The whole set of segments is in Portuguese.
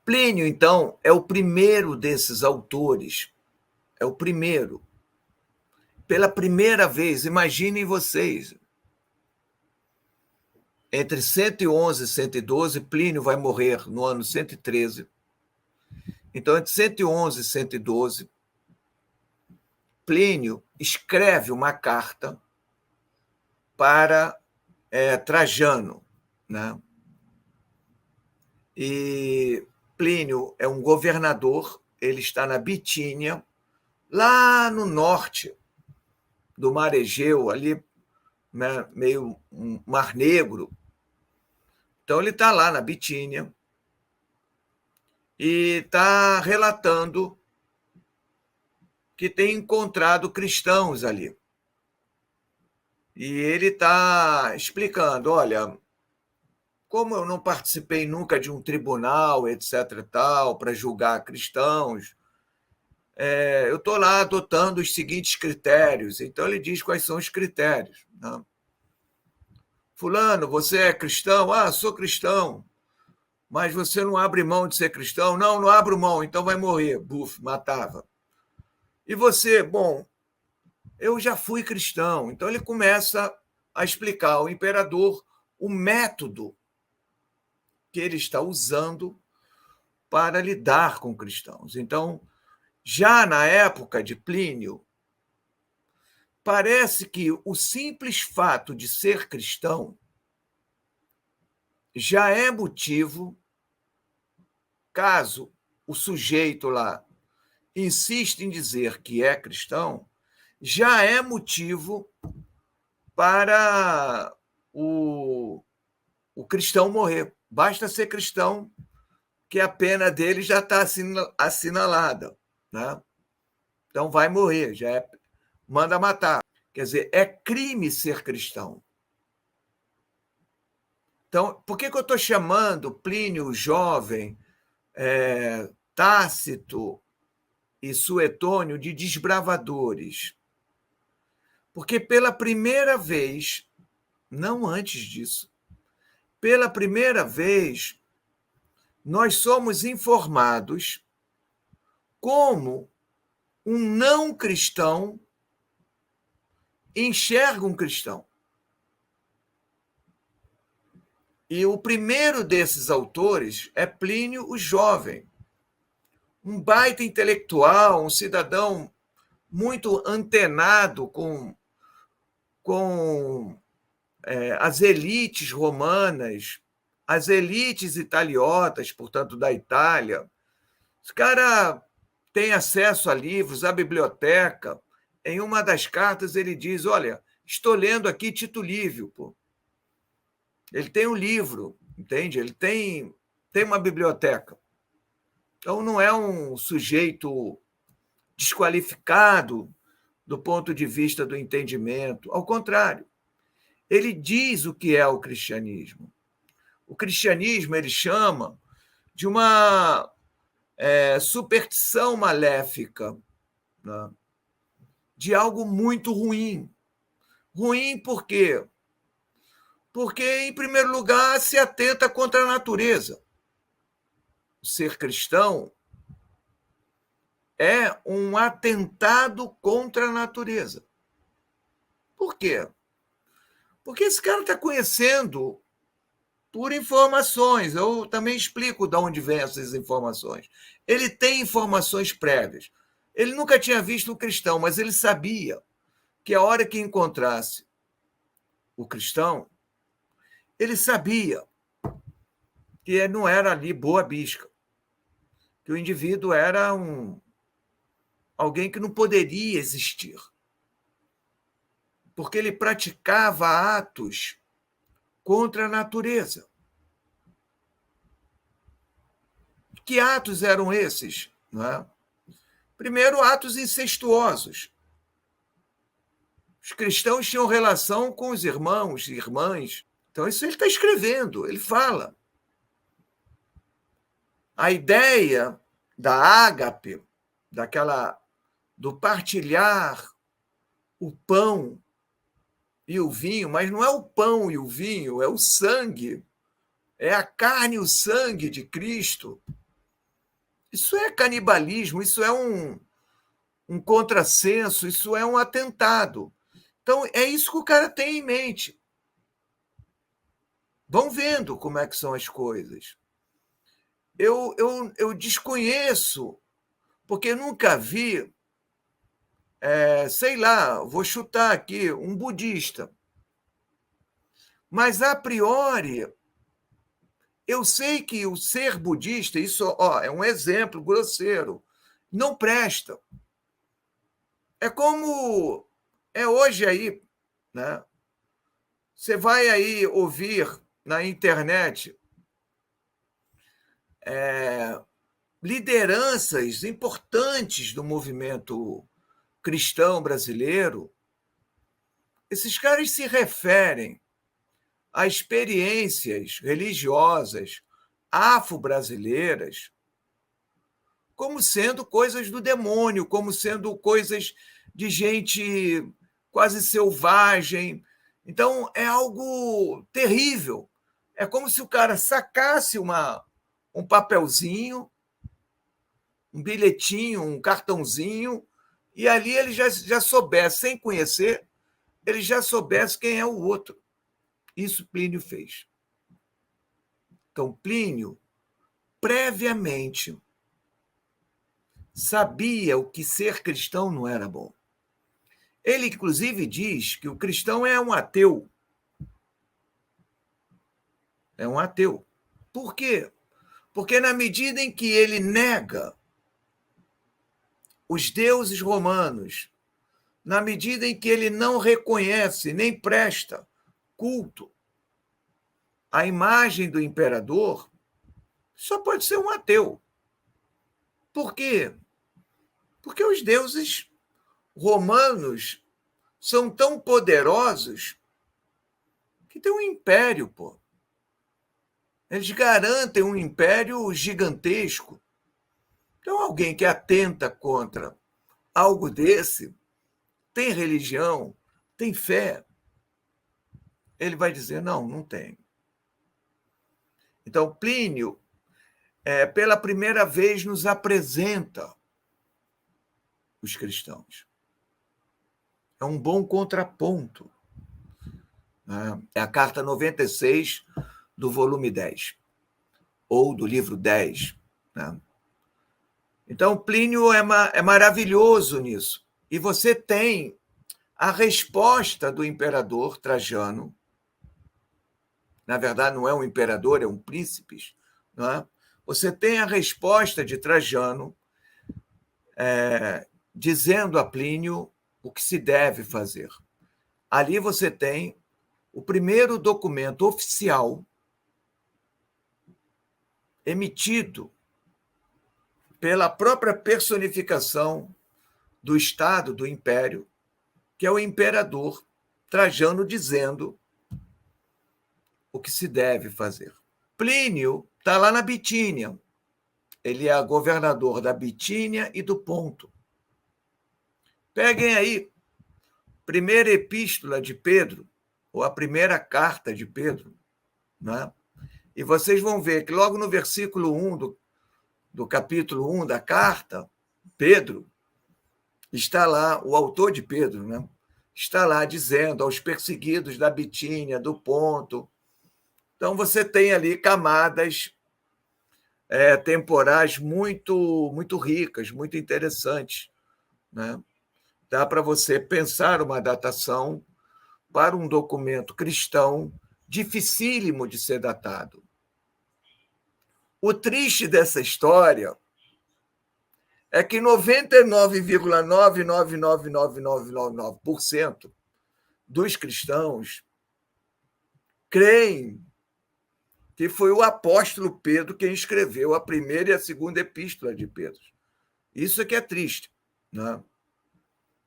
Plínio, então, é o primeiro desses autores, é o primeiro. Pela primeira vez, imaginem vocês, entre 111 e 112, Plínio vai morrer no ano 113. Então, entre 111 e 112, Plínio escreve uma carta para Trajano, né? E Plínio é um governador, ele está na Bitínia, lá no norte do Mar Egeu, ali, né, meio um Mar Negro. Então, ele está lá na Bitínia e está relatando que tem encontrado cristãos ali. E ele está explicando, olha, como eu não participei nunca de um tribunal, etc. e tal, para julgar cristãos, eu estou lá adotando os seguintes critérios. Então, ele diz quais são os critérios. Né? Fulano, você é cristão? Ah, sou cristão. Mas você não abre mão de ser cristão? Não, não abro mão, então vai morrer. Buf, matava. E você? Bom, eu já fui cristão. Então, ele começa a explicar ao imperador o método que ele está usando para lidar com cristãos. Então, já na época de Plínio, parece que o simples fato de ser cristão já é motivo, caso o sujeito lá insista em dizer que é cristão, já é motivo para o cristão morrer. Basta ser cristão que a pena dele já está assinalada. Né? Então vai morrer, manda matar. Quer dizer, é crime ser cristão. Então, por que eu estou chamando Plínio o Jovem, Tácito e Suetônio de desbravadores? Porque pela primeira vez, não antes disso, pela primeira vez, nós somos informados como um não cristão enxerga um cristão. E o primeiro desses autores é Plínio o Jovem, um baita intelectual, um cidadão muito antenado com as elites romanas, as elites italiotas, portanto, da Itália. Esse cara tem acesso a livros, à biblioteca. Em uma das cartas, ele diz: olha, estou lendo aqui Tito Livio. Pô. Ele tem um livro, entende? Ele tem uma biblioteca. Então, não é um sujeito desqualificado do ponto de vista do entendimento. Ao contrário, ele diz o que é o cristianismo. O cristianismo ele chama de uma superstição maléfica, né? De algo muito ruim. Ruim por quê? Porque, em primeiro lugar, se atenta contra a natureza. Ser cristão é um atentado contra a natureza. Por quê? Porque esse cara está conhecendo por informações. Eu também explico de onde vêm essas informações. Ele tem informações prévias. Ele nunca tinha visto um cristão, mas ele sabia que a hora que encontrasse o cristão, ele sabia que não era ali boa bisca, que o indivíduo era alguém que não poderia existir, porque ele praticava atos contra a natureza. Que atos eram esses? Não é? Primeiro, atos incestuosos. Os cristãos tinham relação com os irmãos e irmãs. Então, isso ele está escrevendo, ele fala. A ideia da ágape, do partilhar o pão e o vinho, mas não é o pão e o vinho, é o sangue, é a carne e o sangue de Cristo. Isso é canibalismo, isso é um contrassenso, isso é um atentado. Então, é isso que o cara tem em mente. Vão vendo como é que são as coisas. Eu desconheço, porque nunca vi, sei lá, vou chutar aqui, um budista. Mas, a priori, eu sei que o ser budista, isso é um exemplo grosseiro, não presta. É como é hoje aí, né? Você vai aí ouvir na internet lideranças importantes do movimento cristão brasileiro. Esses caras se referem a experiências religiosas afro-brasileiras como sendo coisas do demônio, como sendo coisas de gente quase selvagem. Então, é algo terrível. É como se o cara sacasse um papelzinho, um bilhetinho, um cartãozinho, e ali ele já soubesse, sem conhecer, ele já soubesse quem é o outro. Isso Plínio fez. Então, Plínio, previamente, sabia o que ser cristão não era bom. Ele, inclusive, diz que o cristão é um ateu. É um ateu. Por quê? Porque, na medida em que ele nega os deuses romanos, na medida em que ele não reconhece nem presta culto à imagem do imperador, só pode ser um ateu. Por quê? Porque os deuses romanos são tão poderosos que tem um império, pô. Eles garantem um império gigantesco. Então, alguém que atenta contra algo desse, tem religião, tem fé, ele vai dizer, não, não tem. Então, Plínio, pela primeira vez, nos apresenta os cristãos. É um bom contraponto. Né? É a carta 96 do volume 10, ou do livro 10. Né? Então, Plínio é maravilhoso nisso. E você tem a resposta do imperador Trajano. Na verdade, não é um imperador, é um príncipe. Não é? Você tem a resposta de Trajano dizendo a Plínio o que se deve fazer. Ali você tem o primeiro documento oficial emitido pela própria personificação do Estado, do Império, que é o imperador Trajano dizendo o que se deve fazer. Plínio está lá na Bitínia. Ele é governador da Bitínia e do Ponto. Peguem aí, primeira epístola de Pedro, ou a primeira carta de Pedro, né? E vocês vão ver que logo no versículo 1 do capítulo 1 da carta, Pedro, está lá, o autor de Pedro, né? Está lá dizendo aos perseguidos da Bitínia, do Ponto. Então, você tem ali camadas temporais muito, muito ricas, muito interessantes. Né? Dá para você pensar uma datação para um documento cristão dificílimo de ser datado. O triste dessa história é que 99,9999999% dos cristãos creem que foi o apóstolo Pedro quem escreveu a primeira e a segunda epístola de Pedro. Isso é que é triste. Né?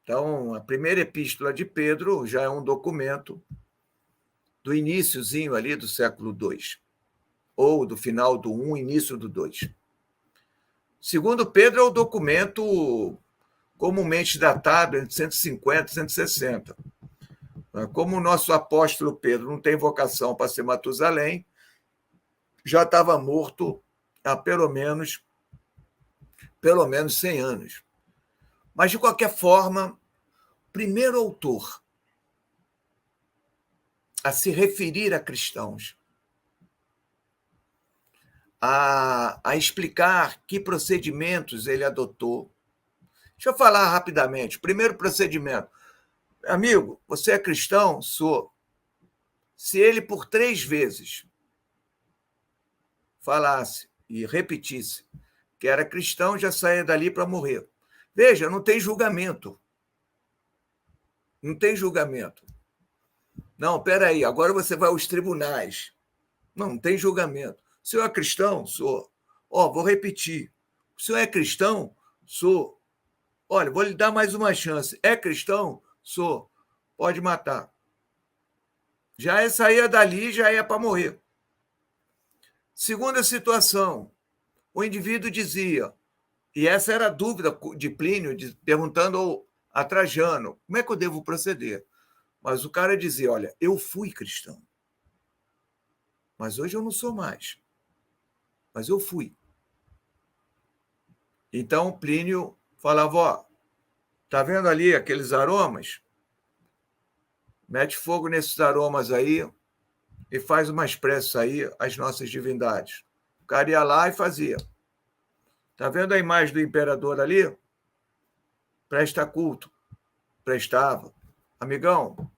Então, a primeira epístola de Pedro já é um documento do iníciozinho ali do século II, ou do final do I, início do II. Segundo Pedro é o documento comumente datado entre 150 e 160. Como o nosso apóstolo Pedro não tem vocação para ser Matusalém, já estava morto há pelo menos pelo menos 100 anos. Mas, de qualquer forma, o primeiro autor a se referir a cristãos, a explicar que procedimentos ele adotou. Deixa eu falar rapidamente. Primeiro procedimento. Amigo, você é cristão? Sou. Se ele por 3 vezes falasse e repetisse que era cristão, já saía dali para morrer. Veja, não tem julgamento. Não tem julgamento. Não, peraí, agora você vai aos tribunais. Não tem julgamento. O senhor é cristão? Sou. Vou repetir. O senhor é cristão? Sou. Olha, vou lhe dar mais uma chance. É cristão? Sou. Pode matar. Já saía dali, já ia para morrer. Segunda situação, o indivíduo dizia, e essa era a dúvida de Plínio, perguntando a Trajano, como é que eu devo proceder? Mas o cara dizia, olha, eu fui cristão, mas hoje eu não sou mais, mas eu fui. Então Plínio falava, tá vendo ali aqueles aromas? Mete fogo nesses aromas aí e faz umas preces aí às nossas divindades. O cara ia lá e fazia. Tá vendo a imagem do imperador ali? Presta culto. Prestava. Amigão,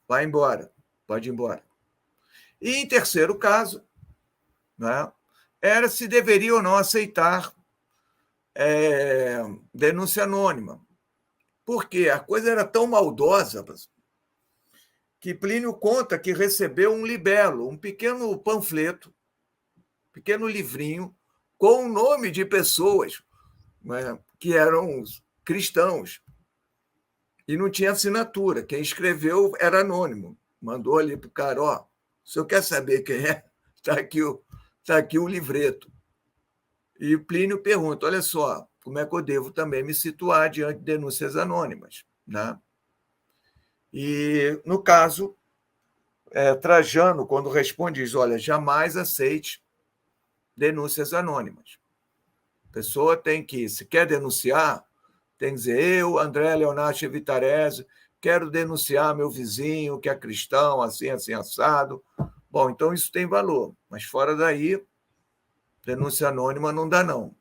vai embora. Pode ir embora. E em terceiro caso, né, era se deveria ou não aceitar denúncia anônima. Porque a coisa era tão maldosa que Plínio conta que recebeu um libelo, um pequeno panfleto, pequeno livrinho, com o nome de pessoas, né, que eram cristãos. E não tinha assinatura. Quem escreveu era anônimo. Mandou ali para o cara, o senhor quer saber quem é? Está aqui o livreto. E o Plínio pergunta, olha só, como é que eu devo também me situar diante de denúncias anônimas? Né? E, no caso, Trajano, quando responde, diz, olha, jamais aceite denúncias anônimas. A pessoa tem que, se quer denunciar, tem que dizer, eu, André Leonardo Vitarese, quero denunciar meu vizinho, que é cristão, assim, assado. Bom, então isso tem valor, mas fora daí, denúncia anônima não dá, não.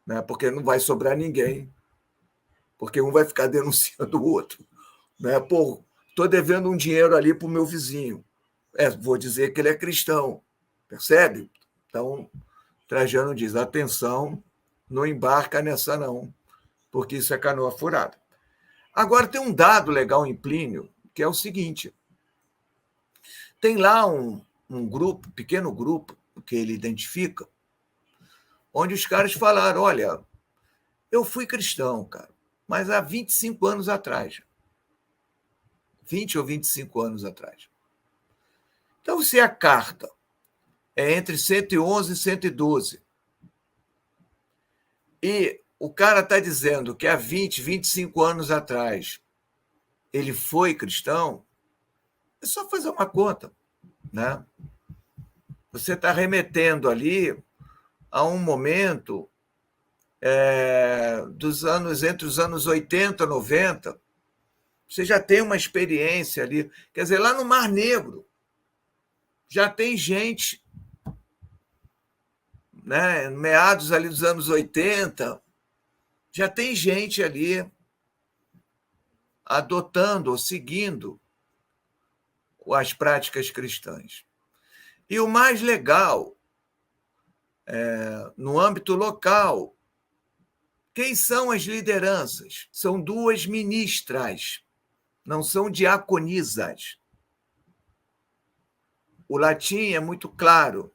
Né? Porque não vai sobrar ninguém, porque um vai ficar denunciando o outro. Né? Pô, estou devendo um dinheiro ali para o meu vizinho. Vou dizer que ele é cristão, percebe? Então, Trajano diz, atenção, não embarca nessa não, porque isso é canoa furada. Agora, tem um dado legal em Plínio, que é o seguinte, tem lá um grupo, pequeno grupo, que ele identifica, onde os caras falaram, olha, eu fui cristão, cara, mas há 25 anos atrás. 20 ou 25 anos atrás. Então, se a carta é entre 111 e 112, e o cara está dizendo que há 20, 25 anos atrás ele foi cristão, é só fazer uma conta. Né? Você está remetendo ali a um momento entre os anos 80 e 90, você já tem uma experiência ali. Quer dizer, lá no Mar Negro, já tem gente, né, meados ali dos anos 80, já tem gente ali adotando ou seguindo as práticas cristãs. E o mais legal, no âmbito local, quem são as lideranças? São 2 ministras, não são diaconisas. O latim é muito claro,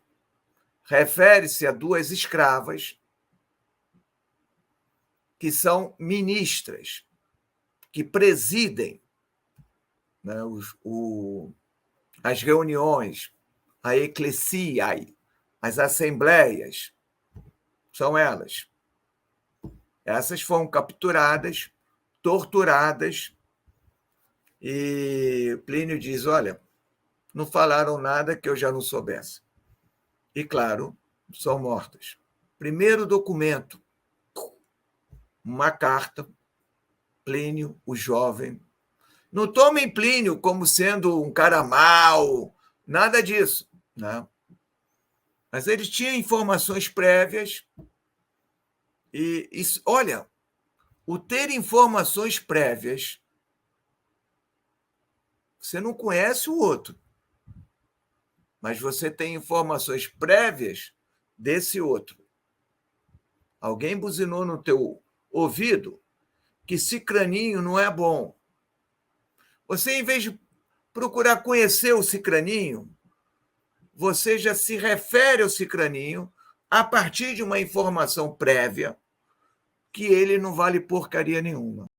refere-se a 2 escravas que são ministras, que presidem, né, as reuniões, a eclesiai, as assembleias, são elas. Essas foram capturadas, torturadas, e Plínio diz, olha, não falaram nada que eu já não soubesse. E, claro, são mortas. Primeiro documento uma carta, Plínio, o jovem. Não tomem Plínio como sendo um cara mau, nada disso, né? Mas ele tinha informações prévias e isso, olha, o ter informações prévias, você não conhece o outro, mas você tem informações prévias desse outro. Alguém buzinou no teu ouvido que cicraninho não é bom. Você, em vez de procurar conhecer o cicraninho, você já se refere ao cicraninho a partir de uma informação prévia que ele não vale porcaria nenhuma.